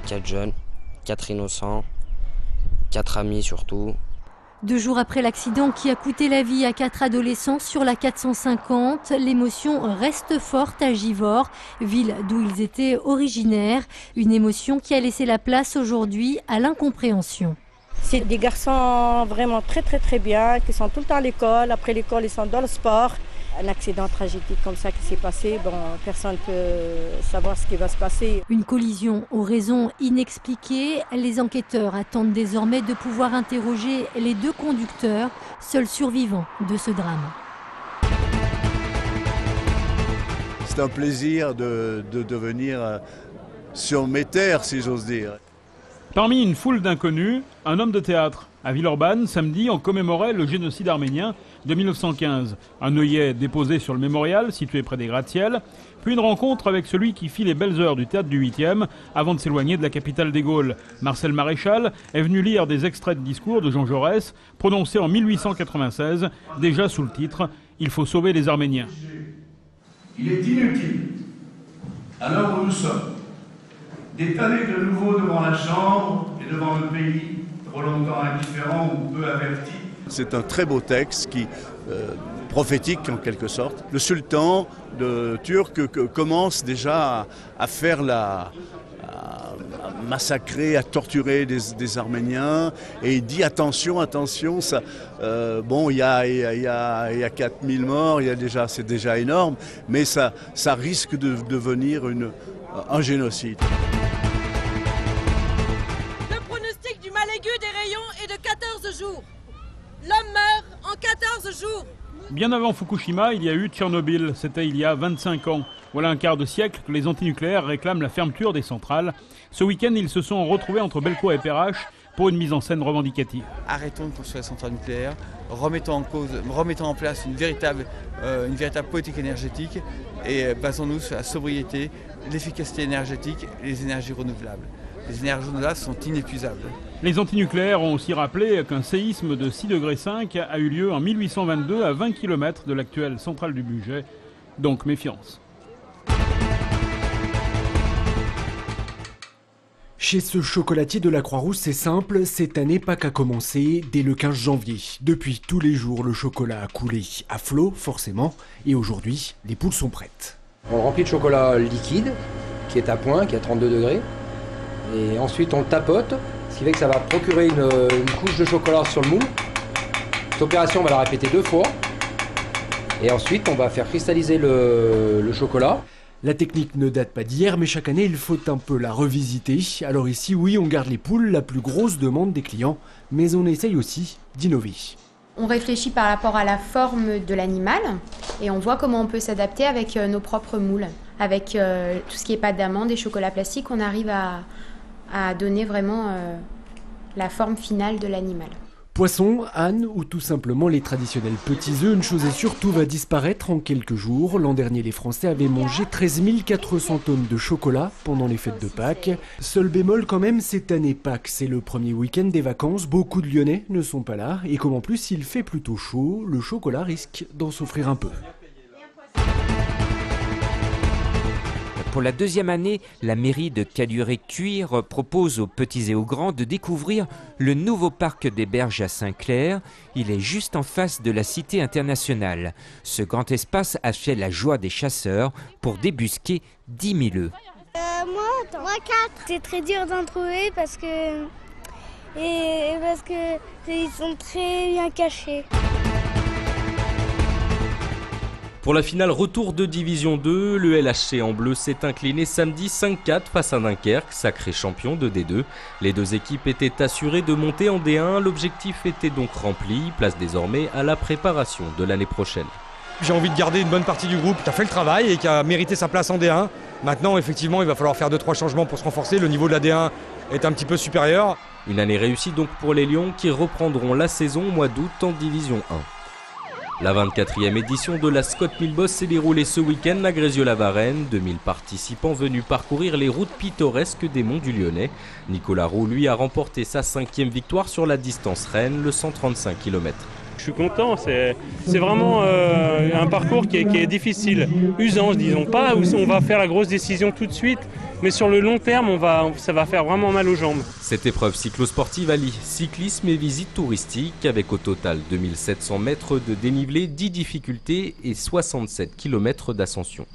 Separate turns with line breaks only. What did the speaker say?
4 jeunes, 4 innocents, 4 amis surtout.
2 jours après l'accident qui a coûté la vie à 4 adolescents sur la 450, l'émotion reste forte à Givors, ville d'où ils étaient originaires. Une émotion qui a laissé la place aujourd'hui à l'incompréhension.
C'est des garçons vraiment très bien, qui sont tout le temps à l'école. Après l'école, ils sont dans le sport. Un accident tragique comme ça qui s'est passé, bon, personne ne peut savoir ce qui va se passer.
Une collision aux raisons inexpliquées. Les enquêteurs attendent désormais de pouvoir interroger les 2 conducteurs, seuls survivants de ce drame.
C'est un plaisir de venir sur mes terres, si j'ose dire.
Parmi une foule d'inconnus, un homme de théâtre. À Villeurbanne, samedi, on commémorait le génocide arménien de 1915. Un œillet déposé sur le mémorial, situé près des gratte-ciel, puis une rencontre avec celui qui fit les belles heures du théâtre du 8e avant de s'éloigner de la capitale des Gaules. Marcel Maréchal est venu lire des extraits de discours de Jean Jaurès, prononcés en 1896, déjà sous le titre « Il faut sauver les Arméniens ».
Il est inutile, à l'heure où nous sommes, d'étaler de nouveau devant la Chambre et devant le pays, trop longtemps indifférent ou peu averti.
C'est un très beau texte qui prophétique en quelque sorte. Le sultan turc commence déjà à faire à massacrer, à torturer des Arméniens, et il dit attention, ça, bon, il y a 4000 morts, c'est déjà énorme, mais ça risque de devenir un génocide.
Le pronostic du mal aigu des rayons est de 14 jours. L'homme meurt en 14 jours.
Bien avant Fukushima, il y a eu Tchernobyl, c'était il y a 25 ans. Voilà un quart de siècle que les antinucléaires réclament la fermeture des centrales. Ce week-end, ils se sont retrouvés entre Bellecour et Perrache pour une mise en scène revendicative.
Arrêtons de construire la centrale nucléaire, remettons en place une véritable politique énergétique et basons-nous sur la sobriété, l'efficacité énergétique et les énergies renouvelables. Les énergies renouvelables sont inépuisables.
Les antinucléaires ont aussi rappelé qu'un séisme de 6,5 degrés a eu lieu en 1822 à 20 km de l'actuelle centrale du Bugey. Donc méfiance.
Chez ce chocolatier de la Croix-Rousse, c'est simple, cette année Pâques a commencé dès le 15 janvier. Depuis tous les jours, le chocolat a coulé à flot, forcément, et aujourd'hui, les poules sont prêtes.
On le remplit de chocolat liquide, qui est à point, qui est à 32 degrés, et ensuite on le tapote, ce qui fait que ça va procurer une couche de chocolat sur le moule. Cette opération, on va la répéter 2 fois, et ensuite on va faire cristalliser le chocolat.
La technique ne date pas d'hier, mais chaque année, il faut un peu la revisiter. Alors ici, oui, on garde les poules, la plus grosse demande des clients, mais on essaye aussi d'innover.
On réfléchit par rapport à la forme de l'animal et on voit comment on peut s'adapter avec nos propres moules. Avec tout ce qui est pâte d'amande et chocolat plastique, on arrive à donner vraiment la forme finale de l'animal.
Poisson, âne ou tout simplement les traditionnels petits œufs, une chose est sûre, tout va disparaître en quelques jours. L'an dernier, les Français avaient mangé 13 400 tonnes de chocolat pendant les fêtes de Pâques. Seul bémol quand même, cette année Pâques, c'est le premier week-end des vacances. Beaucoup de Lyonnais ne sont pas là. Et comme en plus il fait plutôt chaud, le chocolat risque d'en souffrir un peu.
Pour la 2e année, la mairie de Caluret-Cuire propose aux petits et aux grands de découvrir le nouveau parc des Berges à Saint-Clair. Il est juste en face de la Cité internationale. Ce grand espace a fait la joie des chasseurs pour débusquer 10 000 œufs.
Moi 4. C'est très dur d'en trouver parce que ils sont très bien cachés.
Pour la finale retour de Division 2, le LHC en bleu s'est incliné samedi 5-4 face à Dunkerque, sacré champion de D2. Les 2 équipes étaient assurées de monter en D1, l'objectif était donc rempli, place désormais à la préparation de l'année prochaine.
J'ai envie de garder une bonne partie du groupe qui a fait le travail et qui a mérité sa place en D1. Maintenant, effectivement, il va falloir faire 2-3 changements pour se renforcer, le niveau de la D1 est un petit peu supérieur.
Une année réussie donc pour les Lions qui reprendront la saison au mois d'août en Division 1. La 24e édition de la Scott Milboss s'est déroulée ce week-end à Grézieux-la-Varenne. 2000 participants venus parcourir les routes pittoresques des monts du Lyonnais. Nicolas Roux, lui, a remporté sa 5e victoire sur la distance reine, le 135 km.
Je suis content, c'est vraiment un parcours qui est difficile, usant, disons pas où on va faire la grosse décision tout de suite, mais sur le long terme, ça va faire vraiment mal aux jambes.
Cette épreuve cyclosportive allie cyclisme et visite touristique avec au total 2700 mètres de dénivelé, 10 difficultés et 67 km d'ascension.